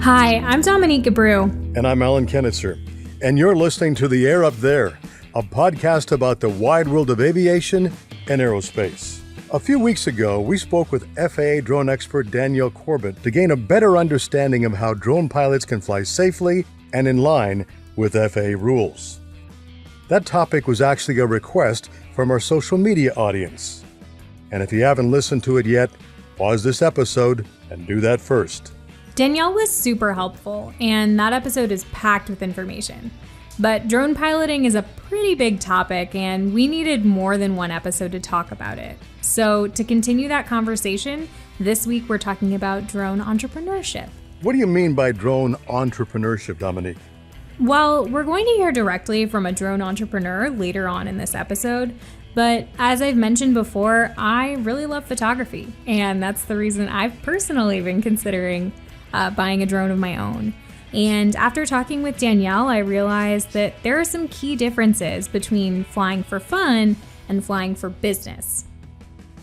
Hi, I'm Dominique Gabreu. And I'm Alan Kennitzer. And you're listening to The Air Up There, a podcast about the wide world of aviation and aerospace. A few weeks ago, we spoke with FAA drone expert Danielle Corbett to gain a better understanding of how drone pilots can fly safely and in line with FAA rules. That topic was actually a request from our social media audience. And if you haven't listened to it yet, pause this episode and do that first. Danielle was super helpful, and that episode is packed with information. But drone piloting is a pretty big topic, and we needed more than one episode to talk about it. So to continue that conversation, this week we're talking about drone entrepreneurship. What do you mean by drone entrepreneurship, Dominique? Well, we're going to hear directly from a drone entrepreneur later on in this episode, but as I've mentioned before, I really love photography, and that's the reason I've personally been considering buying a drone of my own. And after talking with Danielle, I realized that there are some key differences between flying for fun and flying for business.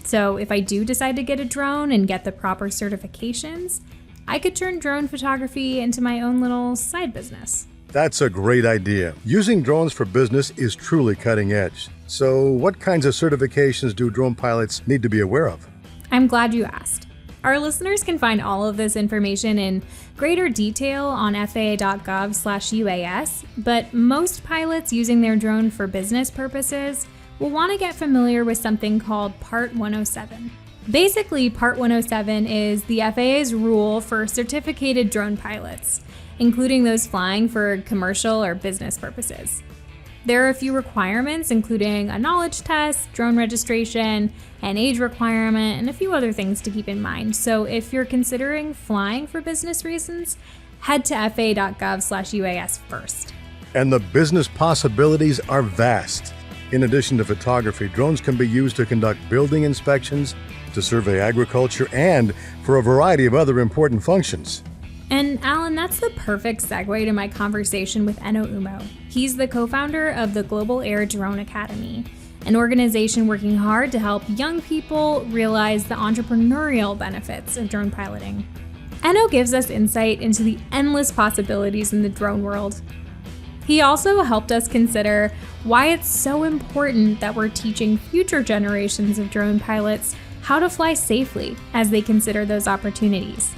So if I do decide to get a drone and get the proper certifications, I could turn drone photography into my own little side business. That's a great idea. Using drones for business is truly cutting edge. So what kinds of certifications do drone pilots need to be aware of? I'm glad you asked. Our listeners can find all of this information in greater detail on faa.gov/UAS, but most pilots using their drone for business purposes will want to get familiar with something called Part 107. Basically, Part 107 is the FAA's rule for certificated drone pilots, including those flying for commercial or business purposes. There are a few requirements, including a knowledge test, drone registration, an age requirement, and a few other things to keep in mind. So if you're considering flying for business reasons, head to faa.gov/UAS first. And the business possibilities are vast. In addition to photography, drones can be used to conduct building inspections, to survey agriculture, and for a variety of other important functions. And Alan, that's the perfect segue to my conversation with Eno Umoh. He's the co-founder of the Global Air Drone Academy, an organization working hard to help young people realize the entrepreneurial benefits of drone piloting. Eno gives us insight into the endless possibilities in the drone world. He also helped us consider why it's so important that we're teaching future generations of drone pilots how to fly safely as they consider those opportunities.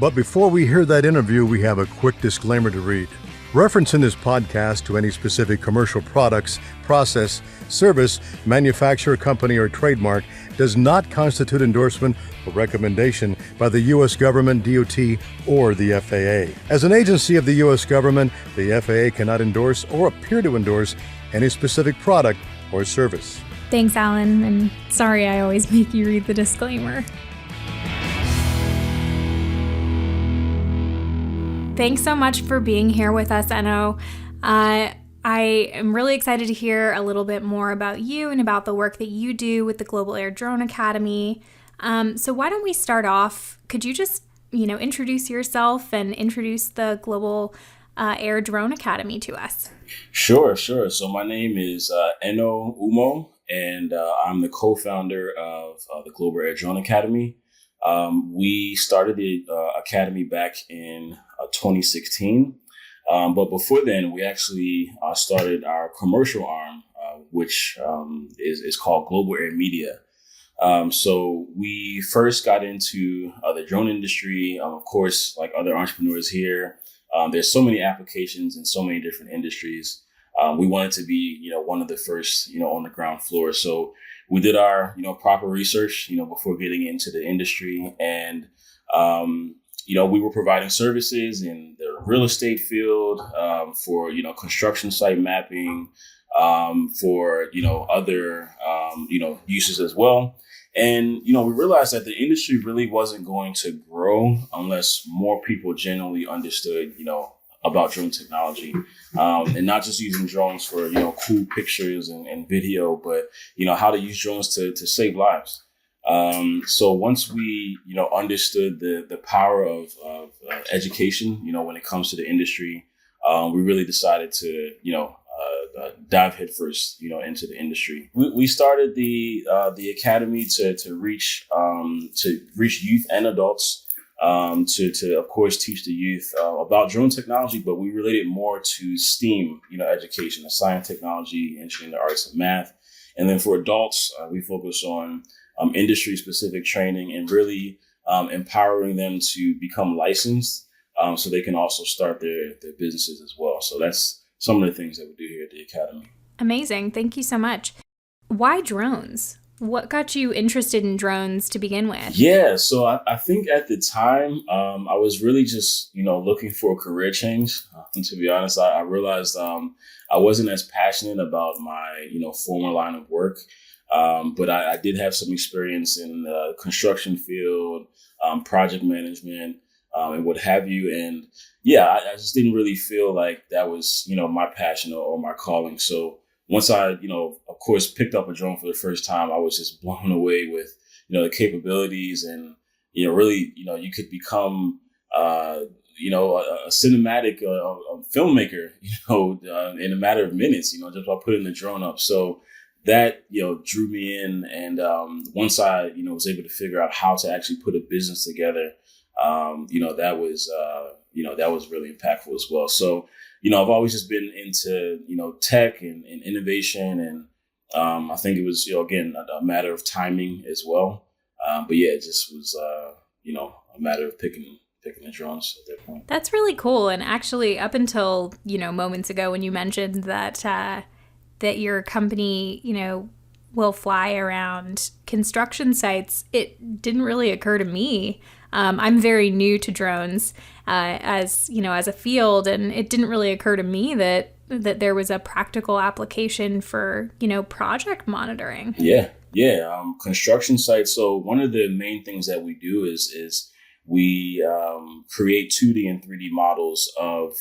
But before we hear that interview, we have a quick disclaimer to read. Reference in this podcast to any specific commercial products, process, service, manufacturer, company, or trademark does not constitute endorsement or recommendation by the U.S. government, DOT, or the FAA. As an agency of the U.S. government, the FAA cannot endorse or appear to endorse any specific product or service. Thanks, Alan, and sorry I always make you read the disclaimer. Thanks so much for being here with us, Eno. I am really excited to hear a little bit more about you and about the work that you do with the Global Air Drone Academy. So why don't we start off? Could you just, introduce yourself and introduce the Global Air Drone Academy to us? Sure. So my name is Eno Umoh, and I'm the co-founder of the Global Air Drone Academy. We started the academy back in 2016. But before then, we actually started our commercial arm, which is called Global Air Media. So we first got into the drone industry. Of course, like other entrepreneurs here, there's so many applications in so many different industries. We wanted to be, one of the first, on the ground floor. So we did our, proper research, before getting into the industry. And, we were providing services in the real estate field for, construction site mapping, for, other, uses as well. And, we realized that the industry really wasn't going to grow unless more people genuinely understood, about drone technology, and not just using drones for, cool pictures and video, but, how to use drones to save lives. So once we, understood the power of education, when it comes to the industry, we really decided to, dive headfirst, into the industry. We started the academy to reach youth and adults to of course teach the youth about drone technology, but we relate it more to STEAM, education, the science, technology, engineering, the arts, and math. And then for adults, we focus on industry specific training and really empowering them to become licensed so they can also start their businesses as well. So that's some of the things that we do here at the Academy. Amazing. Thank you so much. Why drones? What got you interested in drones to begin with? Yeah, so I think at the time, I was really just, looking for a career change. To be honest, I realized I wasn't as passionate about my, former line of work. But I did have some experience in the construction field, project management, and what have you. And yeah, I just didn't really feel like that was, my passion or my calling. So once I, of course, picked up a drone for the first time, I was just blown away with, the capabilities and, really, you could become, a cinematic a filmmaker, in a matter of minutes, just by putting the drone up. So that, drew me in. And once I, was able to figure out how to actually put a business together, that was really impactful as well. So, I've always just been into, tech and innovation. And I think it was, again, a matter of timing as well. But yeah, it just was, a matter of picking the drones at that point. That's really cool. And actually, up until, moments ago when you mentioned that that your company, will fly around construction sites, it didn't really occur to me. I'm very new to drones as a field, and it didn't really occur to me that there was a practical application for, project monitoring. Yeah. Construction sites. So one of the main things that we do is we create 2D and 3D models of,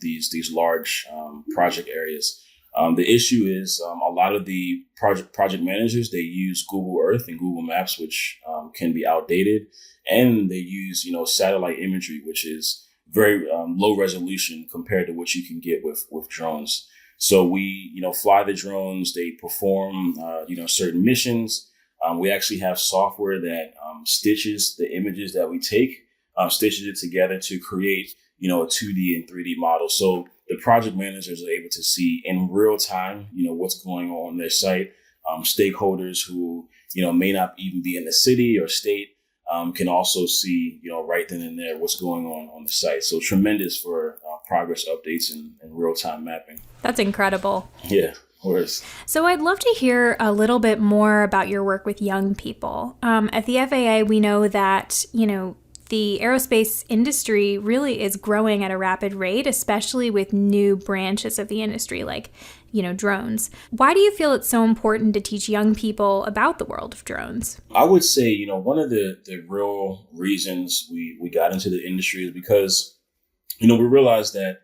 these large project areas. The issue is a lot of the project managers, they use Google Earth and Google Maps, which can be outdated. And they use, satellite imagery, which is very low resolution compared to what you can get with drones. So we, fly the drones, they perform, certain missions. We actually have software that stitches the images that we take, stitches it together to create, a 2D and 3D model. So the project managers are able to see in real time, what's going on their site. Stakeholders who, may not even be in the city or state can also see, right then and there what's going on the site. So tremendous for progress updates and real-time mapping. That's incredible. Yeah, of course. So I'd love to hear a little bit more about your work with young people. At the FAA, we know that, the aerospace industry really is growing at a rapid rate, especially with new branches of the industry like, drones. Why do you feel it's so important to teach young people about the world of drones? I would say, one of the real reasons we got into the industry is because, we realized that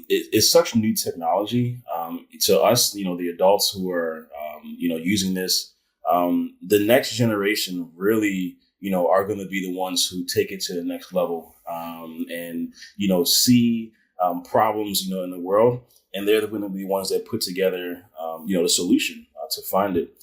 it's such new technology. To us, the adults who are, using this, the next generation really, are going to be the ones who take it to the next level and, see problems, in the world. And they're going to be the ones that put together, the solution to find it.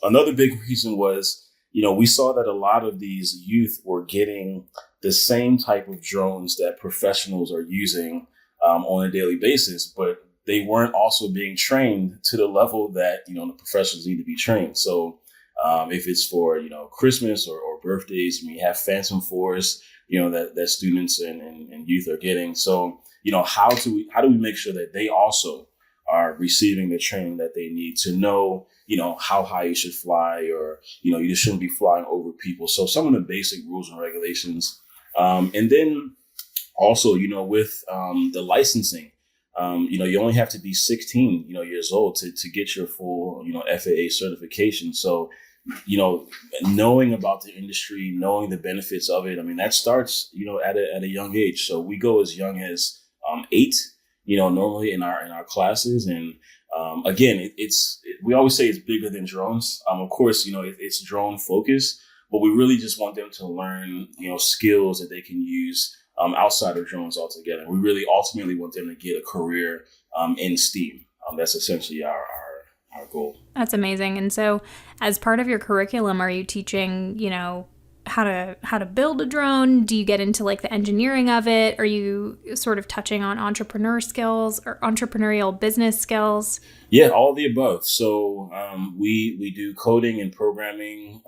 Another big reason was, we saw that a lot of these youth were getting the same type of drones that professionals are using on a daily basis, but they weren't also being trained to the level that, the professionals need to be trained. So if it's for, Christmas or birthdays, we have Phantom 4s, that students and youth are getting. So, how do we make sure that they also are receiving the training that they need to know, how high you should fly, or, you just shouldn't be flying over people. So some of the basic rules and regulations. And then also, with the licensing, you only have to be 16, years old to get your full, FAA certification. So, knowing about the industry, knowing the benefits of it, that starts, at a young age. So we go as young as 8, normally in our classes. And again, we always say it's bigger than drones. Of course, it's drone focused, but we really just want them to learn, skills that they can use outside of drones altogether. We really ultimately want them to get a career in STEAM. That's essentially our goal. That's amazing. And so as part of your curriculum, are you teaching, how to build a drone? Do you get into like the engineering of it? Are you sort of touching on entrepreneur skills or entrepreneurial business skills? Yeah, all of the above. So we do coding and programming.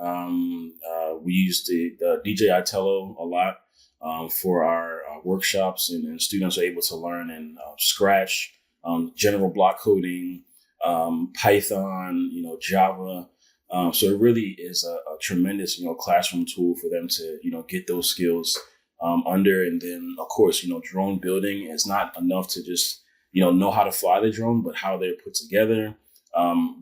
We use the DJI Tello a lot for our workshops, and students are able to learn in Scratch, general block coding, Python, Java. So it really is a tremendous, classroom tool for them to, get those skills under. And then, of course, drone building is not enough to just, know how to fly the drone, but how they're put together.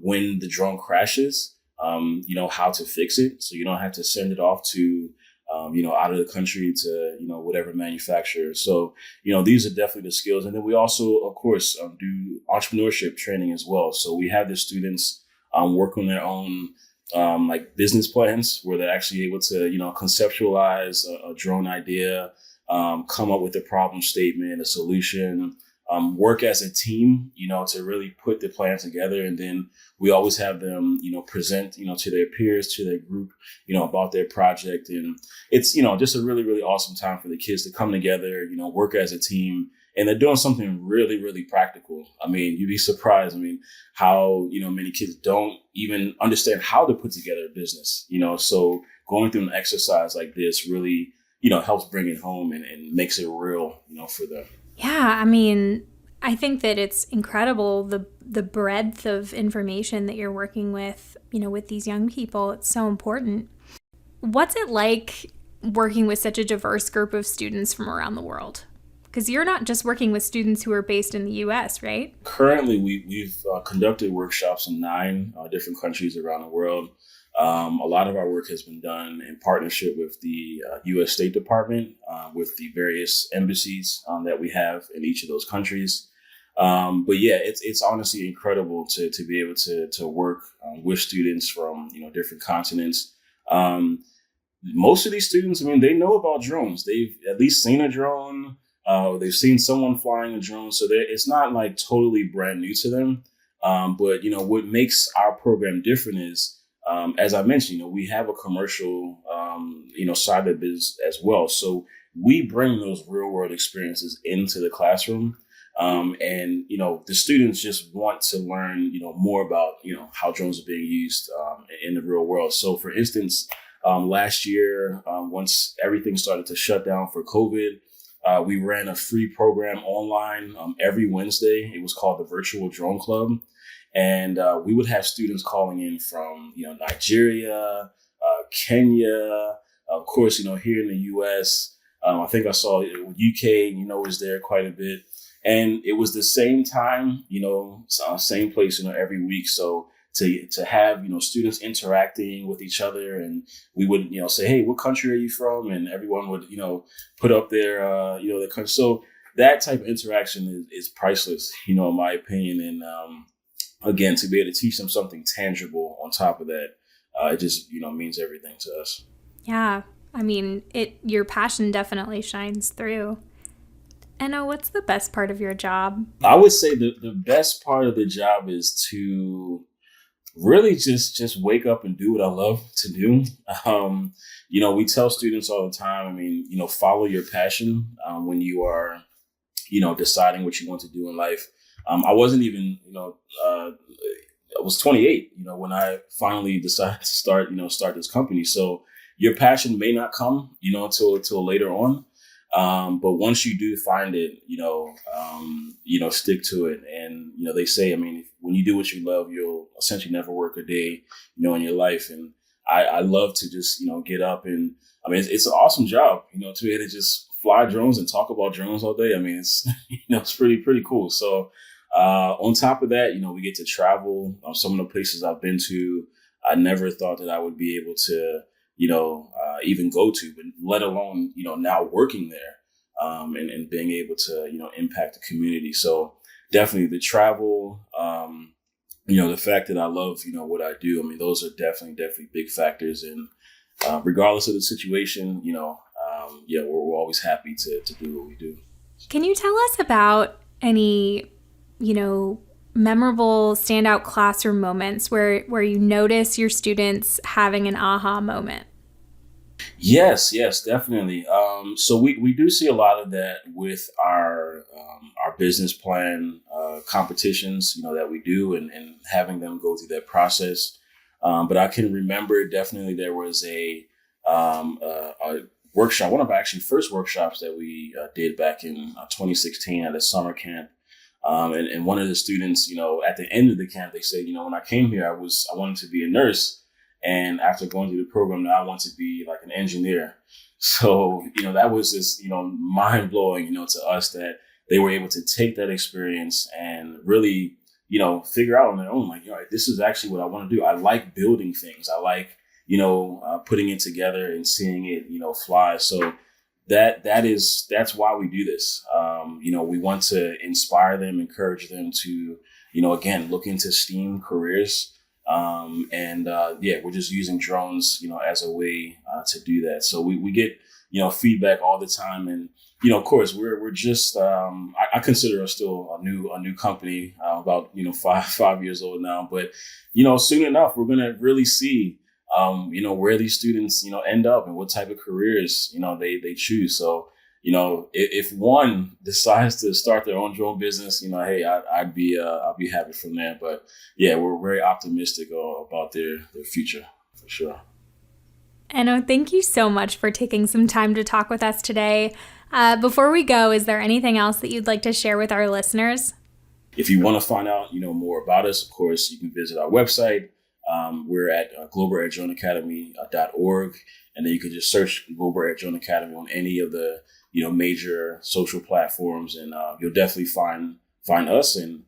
When the drone crashes, how to fix it. So you don't have to send it off to, out of the country to, whatever manufacturer. So, these are definitely the skills. And then we also, of course, do entrepreneurship training as well. So we have the students work on their own like business plans where they're actually able to, conceptualize a drone idea, come up with a problem statement, a solution, work as a team, to really put the plan together. And then we always have them, present, to their peers, to their group, about their project. And it's, just a really, really awesome time for the kids to come together, work as a team. And they're doing something really, really practical. I mean, you'd be surprised. I mean, how, many kids don't even understand how to put together a business, so going through an exercise like this really, helps bring it home and makes it real, for them. Yeah, I mean, I think that it's incredible the breadth of information that you're working with, with these young people. It's so important. What's it like working with such a diverse group of students from around the world? Because you're not just working with students who are based in the U.S., right? Currently, we've conducted workshops in 9 different countries around the world. A lot of our work has been done in partnership with the U.S. State Department, with the various embassies that we have in each of those countries. But yeah, it's honestly incredible to be able to work with students from different continents. Most of these students, I mean, they know about drones. They've at least seen a drone. They've seen someone flying a drone, so it's not like totally brand new to them. But what makes our program different is, as I mentioned, we have a commercial, side of the business as well. So we bring those real world experiences into the classroom, and the students just want to learn, more about how drones are being used in the real world. So, for instance, last year, once everything started to shut down for COVID. We ran a free program online every Wednesday. It was called the Virtual Drone Club. And we would have students calling in from, Nigeria, Kenya, of course, here in the U.S. I think I saw UK, was there quite a bit. And it was the same time, same place, every week. So to have, students interacting with each other, and we would, say, hey, what country are you from? And everyone would, put up their, their country. So that type of interaction is priceless, in my opinion. And again, to be able to teach them something tangible on top of that, it just, means everything to us. Yeah. I mean, your passion definitely shines through. Eno, what's the best part of your job? I would say the best part of the job is to really just wake up and do what I love to do. We tell students all the time, I mean, follow your passion when you are, deciding what you want to do in life. I wasn't even, I was 28, when I finally decided to start this company. So your passion may not come, till later on. But once you do find it, stick to it. And, they say, I mean, when you do what you love, you'll essentially never work a day, in your life. And I love to just, get up and, I mean, it's an awesome job, to be able to just fly drones and talk about drones all day. I mean, it's, it's pretty cool. So, on top of that, we get to travel. Some of the places I've been to, I never thought that I would be able to, even go to, but let alone, now working there, and being able to, impact the community. So definitely the travel, the fact that I love, what I do. I mean, those are definitely big factors. And regardless of the situation, we're always happy to do what we do. Can you tell us about any, memorable standout classroom moments where you notice your students having an aha moment? Yes, definitely. So we do see a lot of that with our business plan competitions, that we do, and having them go through that process. But I can remember definitely there was a workshop, one of our actually first workshops that we did back in 2016 at a summer camp. And one of the students, at the end of the camp, they said, when I came here, I wanted to be a nurse. And after going through the program, now I want to be like an engineer. So, that was just, mind blowing, to us that they were able to take that experience and really, figure out on their own, like, this is actually what I want to do. I like building things. I like, putting it together and seeing it, fly. So that's why we do this. We want to inspire them, encourage them to, again, look into STEAM careers. We're just using drones, as a way to do that. So we get, feedback all the time. And, of course, we're just, I consider us still a new company, about, 5 years old now. But, soon enough, we're going to really see, where these students, end up and what type of careers, they choose. So, if one decides to start their own drone business, hey, I'll be happy from there. But yeah, we're very optimistic about their future for sure. Eno, thank you so much for taking some time to talk with us today. Before we go, is there anything else that you'd like to share with our listeners? If you want to find out, more about us, of course, you can visit our website. We're at globalairDroneAcademy.org, and then you can just search Global Air Drone Academy on any of the major social platforms, and you'll definitely find us, and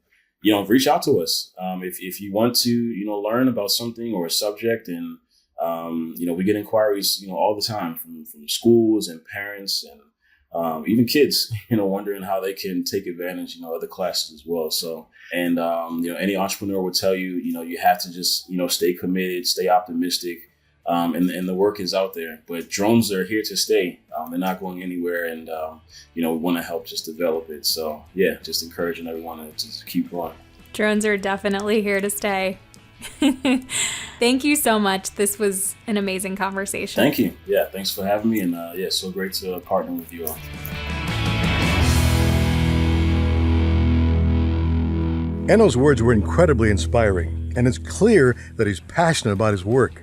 reach out to us if you want to learn about something or a subject. And we get inquiries all the time from schools and parents and even kids wondering how they can take advantage of the classes as well. So, and any entrepreneur would tell you you have to just stay committed, stay optimistic. And the work is out there, but drones are here to stay. They're not going anywhere, and we want to help just develop it. So yeah, just encouraging everyone to just keep going. Drones are definitely here to stay. Thank you so much. This was an amazing conversation. Thank you. Yeah, thanks for having me, and so great to partner with you all. Eno's words were incredibly inspiring, and it's clear that he's passionate about his work.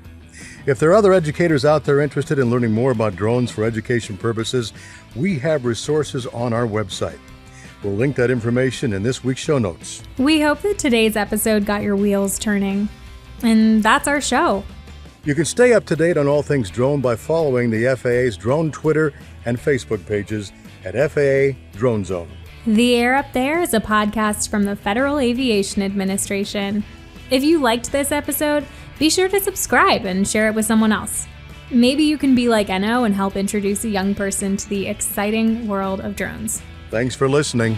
If there are other educators out there interested in learning more about drones for education purposes, we have resources on our website. We'll link that information in this week's show notes. We hope that today's episode got your wheels turning. And that's our show. You can stay up to date on all things drone by following the FAA's drone Twitter and Facebook pages at FAA Drone Zone. The Air Up There is a podcast from the Federal Aviation Administration. If you liked this episode, be sure to subscribe and share it with someone else. Maybe you can be like Eno and help introduce a young person to the exciting world of drones. Thanks for listening.